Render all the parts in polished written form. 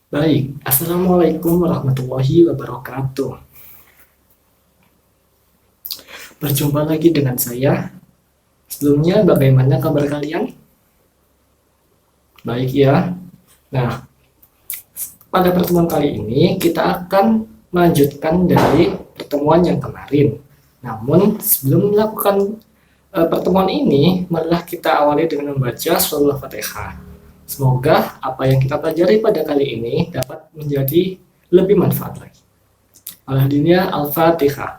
Baik, Assalamualaikum warahmatullahi wabarakatuh. Berjumpa lagi dengan saya. Sebelumnya, bagaimana kabar kalian? Baik ya. Nah, pada pertemuan kali ini kita akan melanjutkan dari pertemuan yang kemarin. Namun, sebelum melakukan pertemuan ini, marilah kita awali dengan membaca surah Al-Fatihah. Semoga apa yang kita pelajari pada kali ini dapat menjadi lebih manfaat lagi. Al-Hadiniyah Al-Fatihah.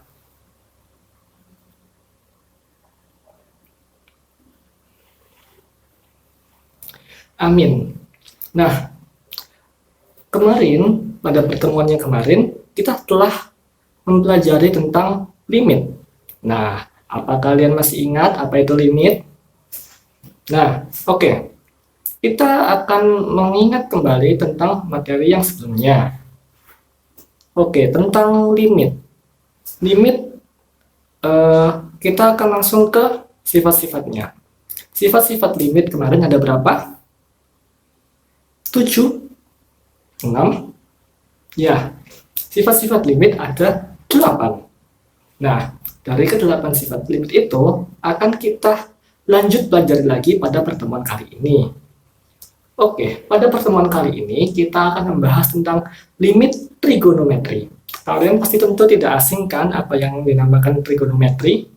Amin. Nah, kemarin, pada pertemuan yang kemarin, kita telah mempelajari tentang limit. Nah, apa kalian masih ingat apa itu limit? Nah, oke. Kita akan mengingat kembali tentang materi yang sebelumnya. Oke, tentang limit. Limit, kita akan langsung ke sifat-sifatnya. Sifat-sifat limit kemarin ada berapa? 7, 6. Ya, sifat-sifat limit ada 8. Nah, dari ke-8 sifat limit itu akan kita lanjut belajar lagi pada pertemuan kali ini. Oke, pada pertemuan kali ini kita akan membahas tentang limit trigonometri. Kalian pasti tentu tidak asing kan apa yang dinamakan trigonometri?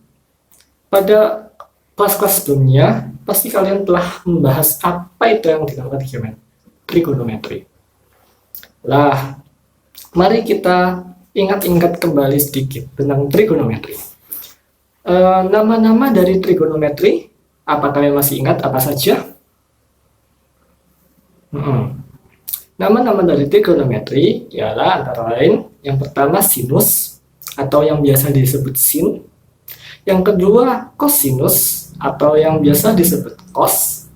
Pada kelas-kelas sebelumnya, pasti kalian telah membahas apa itu yang dinamakan trigonometri. Lah, mari kita ingat-ingat kembali sedikit tentang trigonometri. Nama-nama dari trigonometri, apa kalian masih ingat apa saja? Nama-nama dari trigonometri ialah antara lain yang pertama sinus atau yang biasa disebut sin, yang kedua kosinus atau yang biasa disebut cos,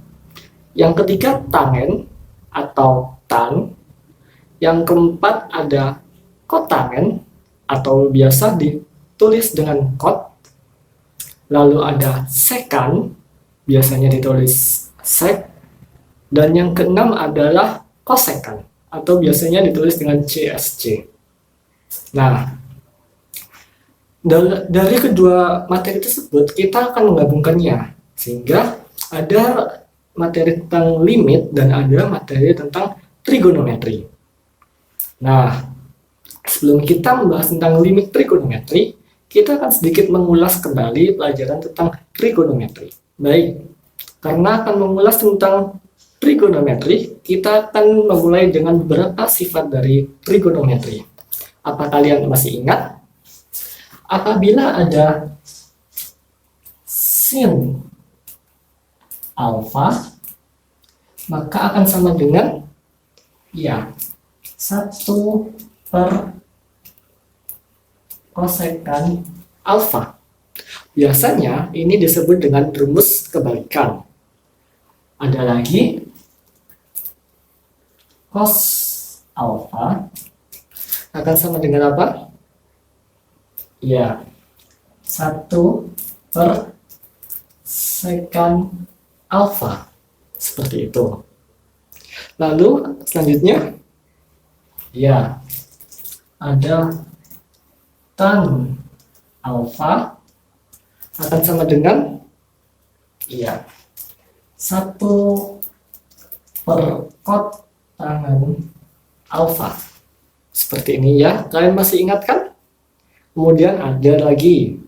yang ketiga tangen atau tan, yang keempat ada kotangen atau biasa ditulis dengan kot, lalu ada sekan, biasanya ditulis sek, dan yang keenam adalah kosekan atau biasanya ditulis dengan CSC. Nah, dari kedua materi tersebut kita akan menggabungkannya sehingga ada materi tentang limit dan ada materi tentang trigonometri. Nah, sebelum kita membahas tentang limit trigonometri, kita akan sedikit mengulas kembali pelajaran tentang trigonometri. Baik, karena akan mengulas tentang trigonometri, kita akan memulai dengan beberapa sifat dari trigonometri. Apa kalian masih ingat? Apabila ada sin alfa, maka akan sama dengan 1 per kosekan alfa. Biasanya ini disebut dengan rumus kebalikan. Ada lagi cos alfa akan sama dengan apa? 1 per sekan alfa. Seperti itu. Lalu selanjutnya ada tan alfa akan sama dengan 1 per kot tangen alfa. Seperti ini ya, kalian masih ingat kan? Kemudian ada lagi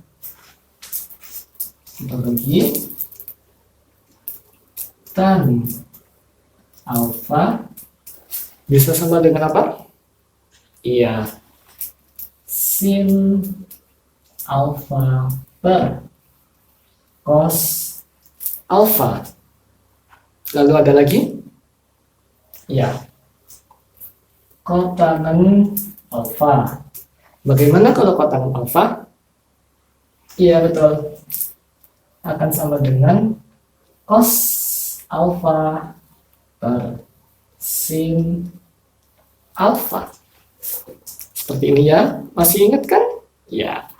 tan alfa bisa sama dengan apa? Sin alfa per cos alfa. Lalu ada lagi? Kotangen alfa. Bagaimana kalau kotangen alfa? Iya, betul. Akan sama dengan cos alfa per sin alfa. Seperti ini ya. Masih ingat kan? Ya.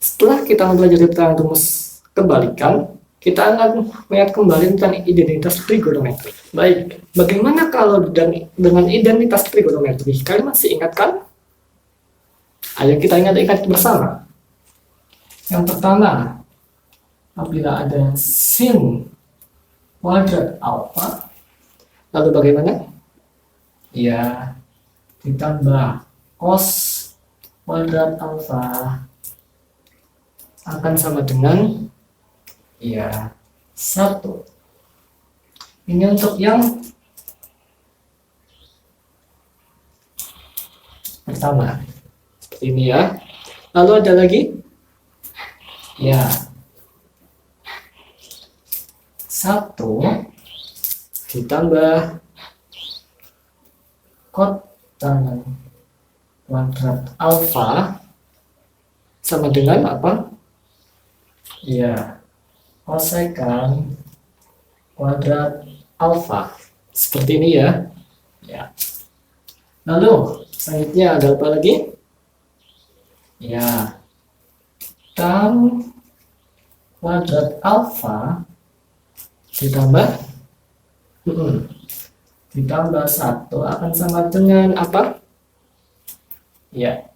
Setelah kita mempelajari tentang rumus kebalikan, kita akan melihat kembali tentang identitas trigonometri. Baik, bagaimana kalau dengan identitas trigonometri? Kalian masih ingat kan? Ayo kita ingat-ingat bersama. Yang pertama, apabila ada sin kuadrat alfa, lalu bagaimana? Ya, ditambah cos kuadrat alfa akan sama dengan ya 1. Ini untuk yang pertama. Seperti ini ya. Lalu ada lagi? Ya. 1 ditambah kotan kuadrat alfa sama dengan apa? Ya, kosekan kuadrat alfa. Seperti ini ya. Ya. Lalu selanjutnya ada apa lagi? Ya, tan kuadrat alfa ditambah 1 akan sama dengan apa? Ya,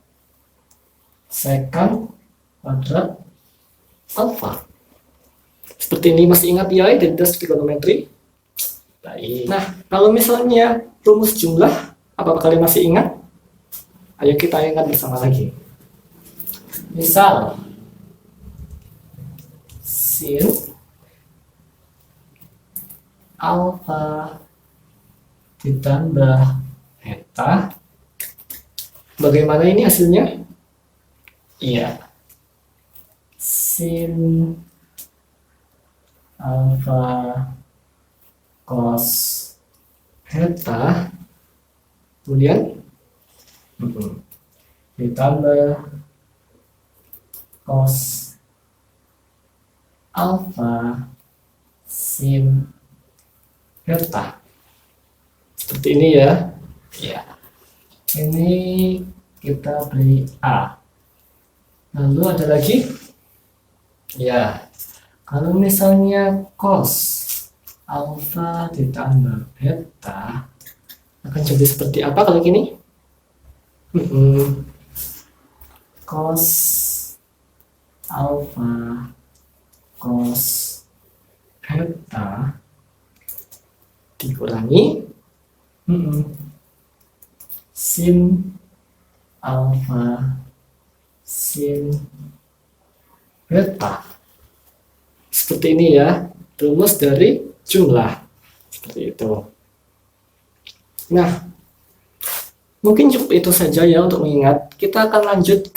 secant kuadrat alfa. Seperti ini, masih ingat ya identitas trigonometri? Baik. Nah, kalau misalnya rumus jumlah, apakah kalian masih ingat? Ayo kita ingat bersama lagi. Misal sin alfa ditambah eta, bagaimana ini hasilnya? Iya, sin alfa cos eta kemudian ditambah cos alfa sin eta. Seperti ini ya. Ya. Ini kita beri A. Lalu ada lagi? Ya. Kalau misalnya cos alfa ditambah beta akan jadi seperti apa kalau gini? Cos alfa cos beta dikurangi sin alfa sin beta. Seperti ini ya, rumus dari jumlah. Seperti itu. Nah, mungkin cukup itu saja ya untuk mengingat. Kita akan lanjut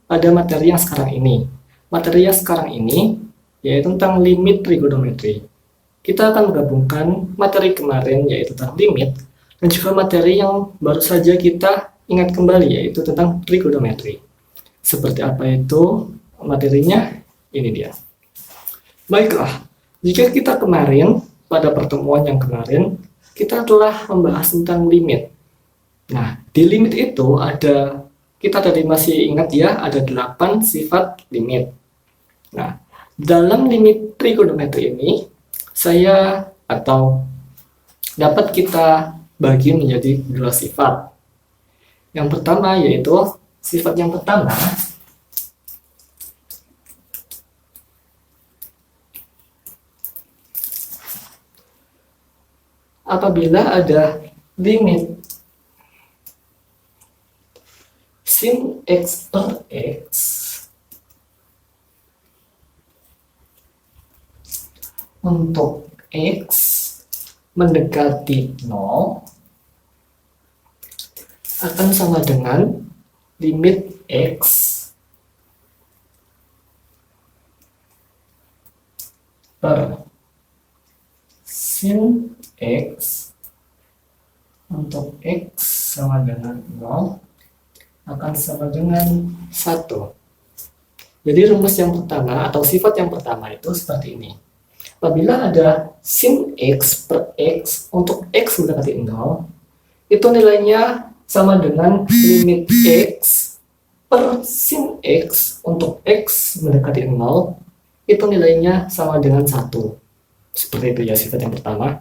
pada materi yang sekarang ini. Materi yang sekarang ini yaitu tentang limit trigonometri. Kita akan menggabungkan materi kemarin yaitu tentang limit dan juga materi yang baru saja kita ingat kembali yaitu tentang trigonometri. Seperti apa itu materinya? Ini dia. Baiklah, jika kita kemarin pada pertemuan yang kemarin kita telah membahas tentang limit. Nah, di limit itu ada, kita tadi masih ingat ya, ada 8 sifat limit. Nah, dalam limit trigonometri ini saya atau dapat kita bagi menjadi 2 sifat. Yang pertama yaitu sifat yang pertama apabila ada limit sin x per x untuk x mendekati 0 akan sama dengan limit x per sin x untuk x sama dengan 0 akan sama dengan 1. Jadi rumus yang pertama atau sifat yang pertama itu seperti ini. Apabila ada sin x per x untuk x mendekati 0, itu nilainya sama dengan limit x per sin x untuk x mendekati 0 itu nilainya sama dengan 1. Seperti itu ya sifat yang pertama.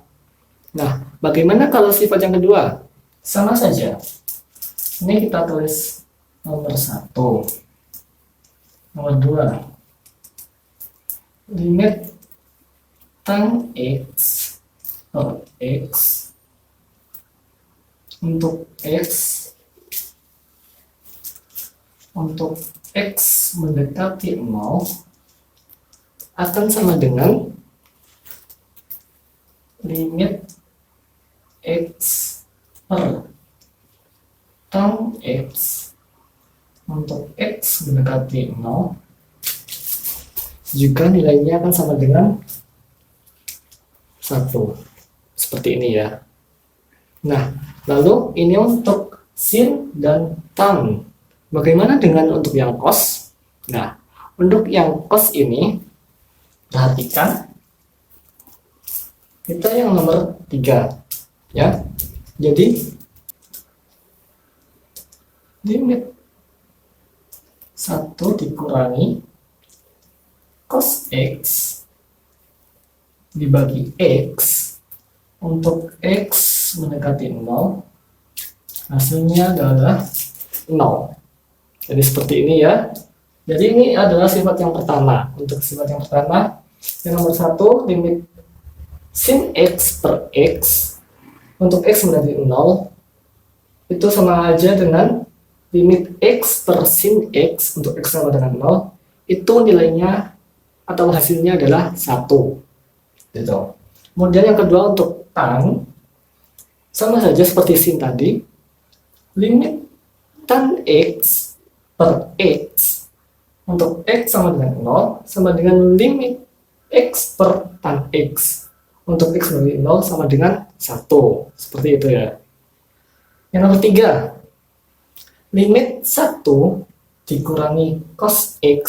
Nah, bagaimana kalau sifat yang kedua? Sama saja. Ini kita tulis nomor 1. Nomor 2. Limit tan X per X untuk X mendekati 0 akan sama dengan limit X per tan X untuk X mendekati 0 juga nilainya akan sama dengan 1. Seperti ini ya. Nah, lalu ini untuk sin dan tan. Bagaimana dengan untuk yang cos? Nah, untuk yang cos ini, perhatikan, kita yang nomor 3. Ya, jadi limit 1 dikurangi cos X dibagi X untuk X mendekati 0, hasilnya adalah 0. Jadi seperti ini ya. Jadi ini adalah sifat yang pertama. Untuk sifat yang pertama, yang nomor 1, limit sin X per X untuk X mendekati 0 itu sama aja dengan limit X per sin X untuk X sama dengan 0, itu nilainya atau hasilnya adalah 1. Gitu. Kemudian yang kedua untuk tan, sama saja seperti sin tadi, limit tan X per X untuk X sama dengan 0 sama dengan limit X per tan X untuk X dari 0 sama dengan 1. Seperti itu ya. Yang nomor 3, limit 1 dikurangi cos X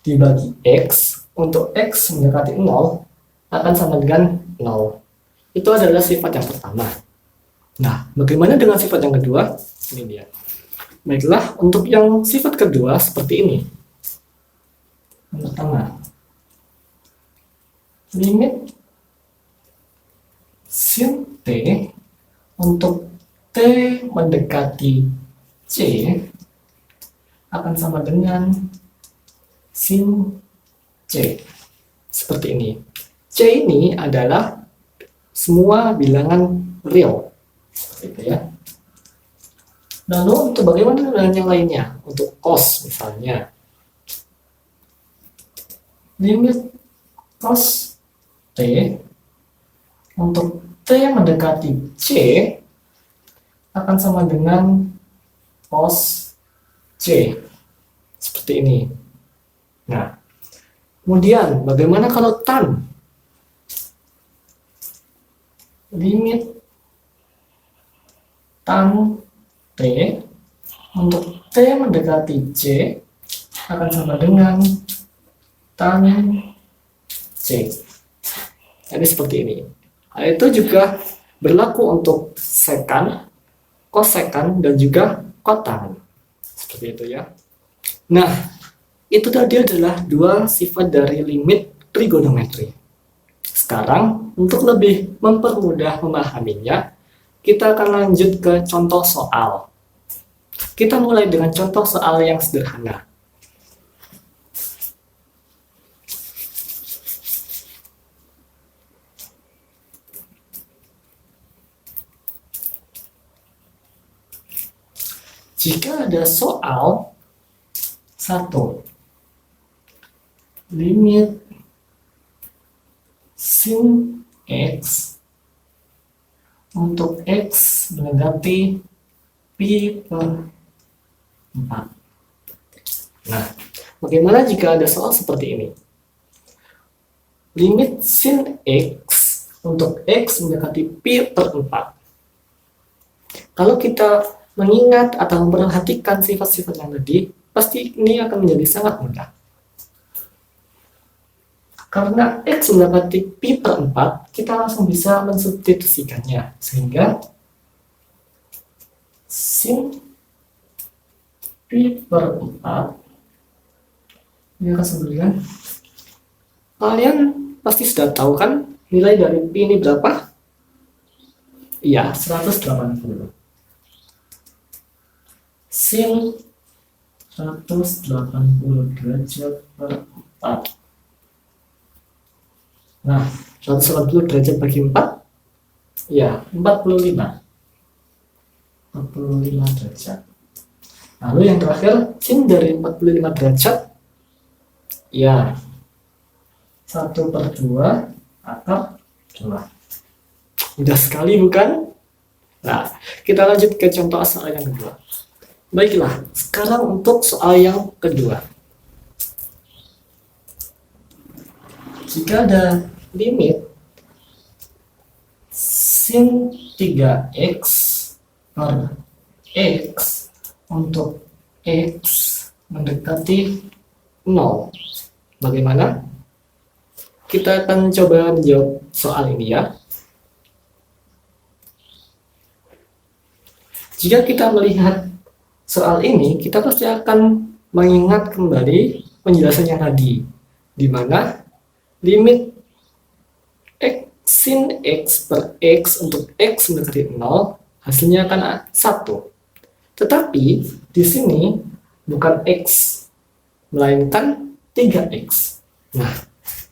dibagi X untuk X mendekati 0 akan sama dengan 0. Itu adalah sifat yang pertama. Nah, bagaimana dengan sifat yang kedua? Ini dia. Baiklah, untuk yang sifat kedua seperti ini. Yang pertama, limit sin T untuk T mendekati C akan sama dengan sin C. Seperti ini. C ini adalah semua bilangan real. Seperti itu ya. Lalu untuk bagaimana dengan yang lainnya? Untuk cos misalnya. Limit cos T untuk T mendekati C akan sama dengan cos C. Seperti ini. Nah, kemudian bagaimana kalau tan? Limit tan T untuk T mendekati C akan sama dengan tan C. Jadi seperti ini. Hal itu juga berlaku untuk sekan, kosekan, dan juga kotan. Seperti itu ya. Nah, itu tadi adalah dua sifat dari limit trigonometri. Sekarang, untuk lebih mempermudah memahaminya, kita akan lanjut ke contoh soal. Kita mulai dengan contoh soal yang sederhana. Jika ada soal 1, limit sin X untuk X mendekati pi per 4. Nah, bagaimana jika ada soal seperti ini? Limit sin X untuk X mendekati pi per 4. Kalau kita mengingat atau memperhatikan sifat-sifat yang tadi, pasti ini akan menjadi sangat mudah. Karena X mendapati pi per 4, kita langsung bisa mensubstitusikannya. Sehingga sin pi per 4 ini akan sama dengan Kalian pasti sudah tahu kan nilai dari Pi ini berapa? Iya, 180. Sin 180 derajat per 4. Nah, 180 derajat bagi 4, ya 45 derajat. Lalu yang terakhir, sin dari 45 derajat, ya 1/2 akar 2. Mudah sekali bukan? Nah, kita lanjut ke contoh soal yang kedua. Baiklah, sekarang untuk soal yang kedua. Jika ada limit sin 3x per x untuk x mendekati 0. Bagaimana? Kita akan coba menjawab soal ini ya. Jika kita melihat soal ini, kita pasti akan mengingat kembali penjelasannya tadi, di mana limit sin x per x untuk x mendekati 0 hasilnya akan 1. Tetapi di sini bukan x, melainkan 3x. Nah,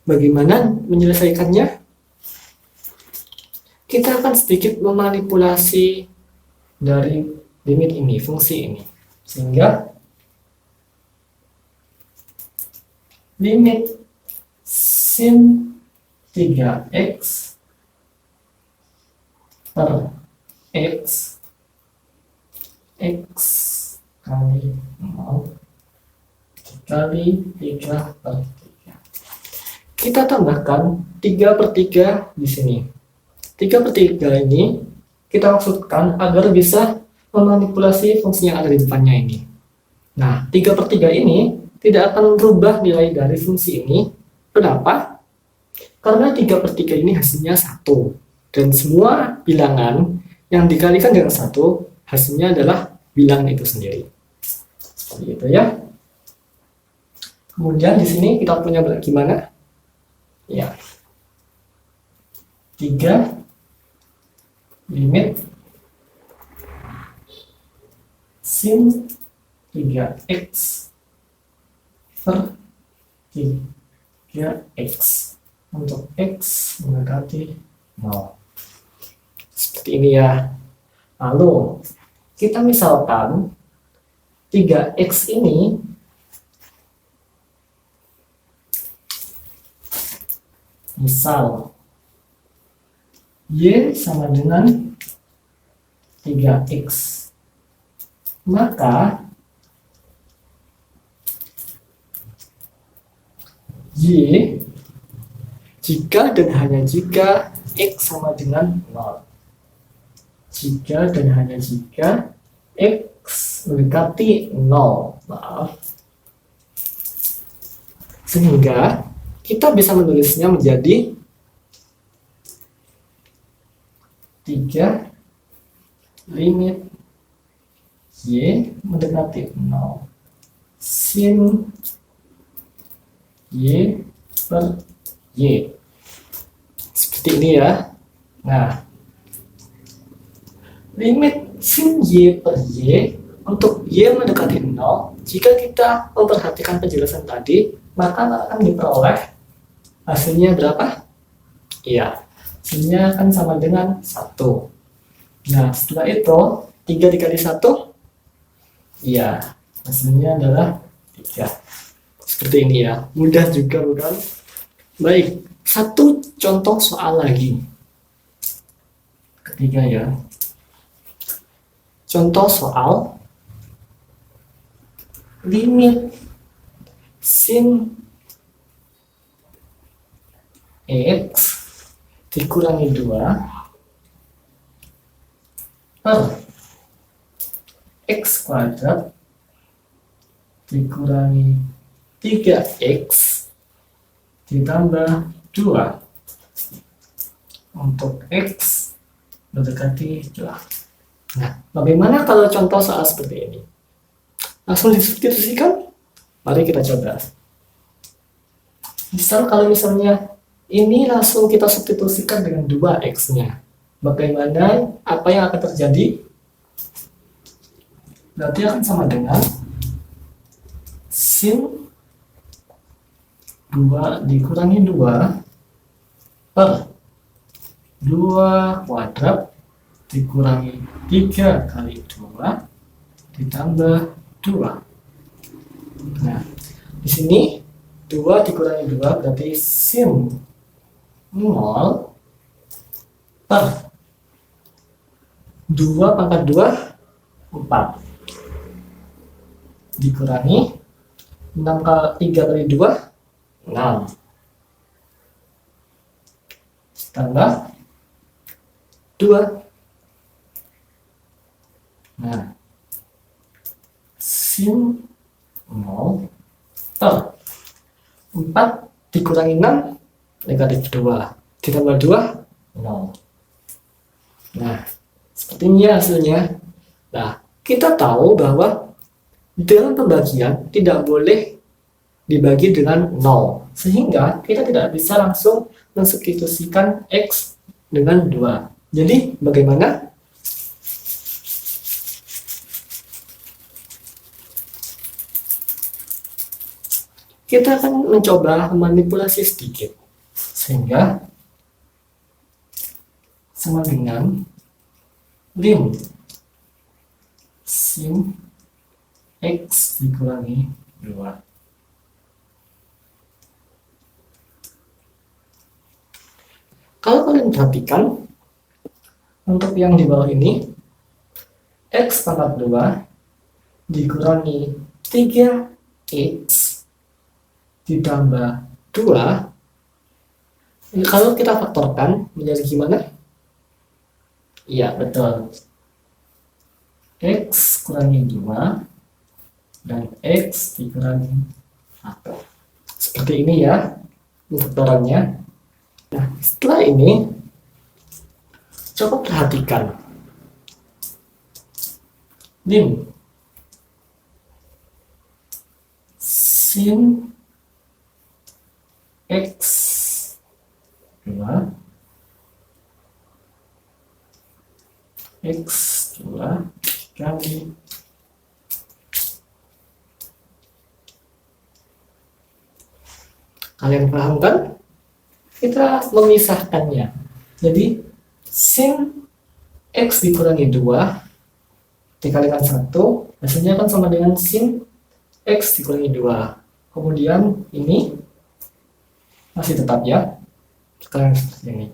bagaimana menyelesaikannya? Kita akan sedikit memanipulasi dari limit ini, fungsi ini. Sehingga limit sin 3x per x kali 0 dikali 3/3. Kita tambahkan 3/3 di sini. 3/3 ini kita maksudkan agar bisa memanipulasi fungsi yang ada di depannya ini. Nah, 3/3 ini tidak akan merubah nilai dari fungsi ini. Kenapa? Karena 3/3 ini hasilnya 1. Dan semua bilangan yang dikalikan dengan 1 hasilnya adalah bilangan itu sendiri. Seperti itu ya. Kemudian di sini kita punya gimana? Ya. 3 limit sin 3x per 3x untuk x mendekati 0. Seperti ini ya. Lalu kita misalkan 3x ini misal y sama dengan 3x, maka y jika dan hanya jika x sama dengan 0, jika dan hanya jika x mendekati 0, sehingga kita bisa menulisnya menjadi 3 limit y mendekati 0 sin y per y. Seperti ini ya. Nah, limit sin y per y untuk y mendekati 0, jika kita memperhatikan penjelasan tadi, maka akan diperoleh hasilnya berapa? Iya, hasilnya akan sama dengan 1. Nah, setelah itu 3 dikali 1, iya, hasilnya adalah 3. Seperti ini ya, mudah juga bukan? Baik, satu contoh soal lagi. Ketiga ya. Contoh soal limit sin x dikurangi 2 per x kuadrat dikurangi 3x ditambah 2 untuk x mendekati 2. Nah, bagaimana kalau contoh soal seperti ini? Langsung disubstitusikan? Mari kita coba. Misal kalau misalnya ini langsung kita substitusikan dengan 2x-nya. Bagaimana? Apa yang akan terjadi? Berarti akan sama dengan sin 2 dikurangi 2 per 2 kuadrat dikurangi 3 kali 2 ditambah 2. Nah, di sini 2 dikurangi 2 berarti sin 0 per 2 pangkat 2 4 dikurangi 6 kali 3 kali 2 6 tambah 2. Nah, sin 0 per 4 dikurangi 6 negatif 2 ditambah 2 0. Nah, seperti ini hasilnya. Nah, kita tahu bahwa dalam pembagian tidak boleh dibagi dengan 0, sehingga kita tidak bisa langsung mensubstitusikan X dengan 2. Jadi bagaimana? Kita akan mencoba manipulasi sedikit, sehingga sama dengan lim sin X dikurangi 2. Kalau kalian perhatikan, untuk yang di bawah ini, X pangkat 2 dikurangi 3X ditambah 2. Kalau kita faktorkan menjadi gimana? Iya, betul. X kurangi 2 dan X dikurangi 1. Seperti ini ya faktorannya. Nah, setelah ini coba perhatikan lim sin X 2 X 2 kali kalian paham kan? Kita memisahkannya. Jadi sin X dikurangi 2 dikalikan 1 hasilnya akan sama dengan sin X dikurangi 2. Kemudian ini masih tetap ya, sekarang seperti ini.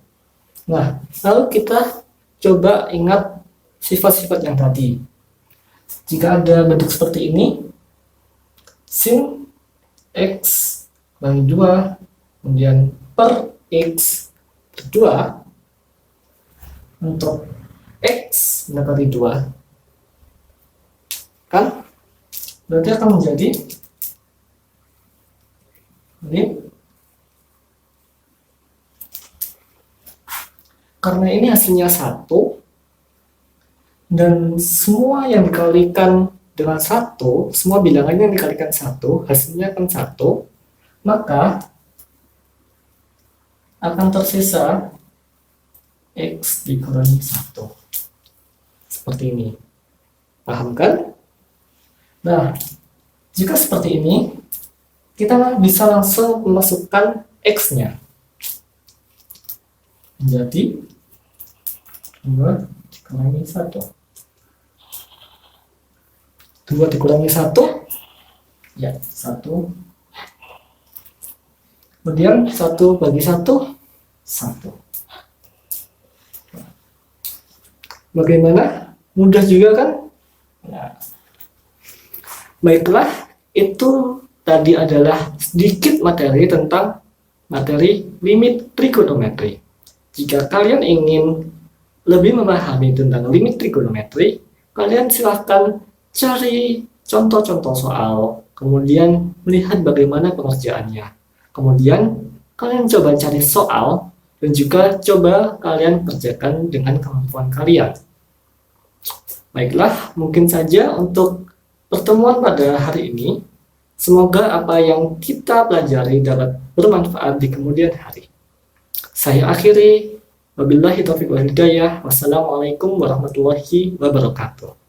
Nah, lalu kita coba ingat sifat-sifat yang tadi. Jika ada bentuk seperti ini, sin X bagi 2 kemudian per X 2 untuk X mendapati 2 kan berarti akan menjadi ini, karena ini hasilnya 1 dan semua yang dikalikan dengan 1, semua bilangan yang dikalikan 1 hasilnya akan 1, maka akan tersisa X dikurangi 1 seperti ini. Paham kan? Nah, jika seperti ini kita bisa langsung memasukkan X-nya menjadi 2 dikurangi 1. 2 dikurangi 1 ya 1. Kemudian 1 bagi 1 1. Bagaimana? Mudah juga kan? Nah, baiklah, itu tadi adalah sedikit materi tentang materi limit trigonometri. Jika kalian ingin lebih memahami tentang limit trigonometri, kalian silahkan cari contoh-contoh soal, kemudian melihat bagaimana pengerjaannya. Kemudian kalian coba cari soal dan juga coba kalian kerjakan dengan kemampuan kalian. Baiklah, mungkin saja untuk pertemuan pada hari ini. Semoga apa yang kita pelajari dapat bermanfaat di kemudian hari. Saya akhiri, wabillahi taufiq wal hidayah. Wassalamualaikum warahmatullahi wabarakatuh.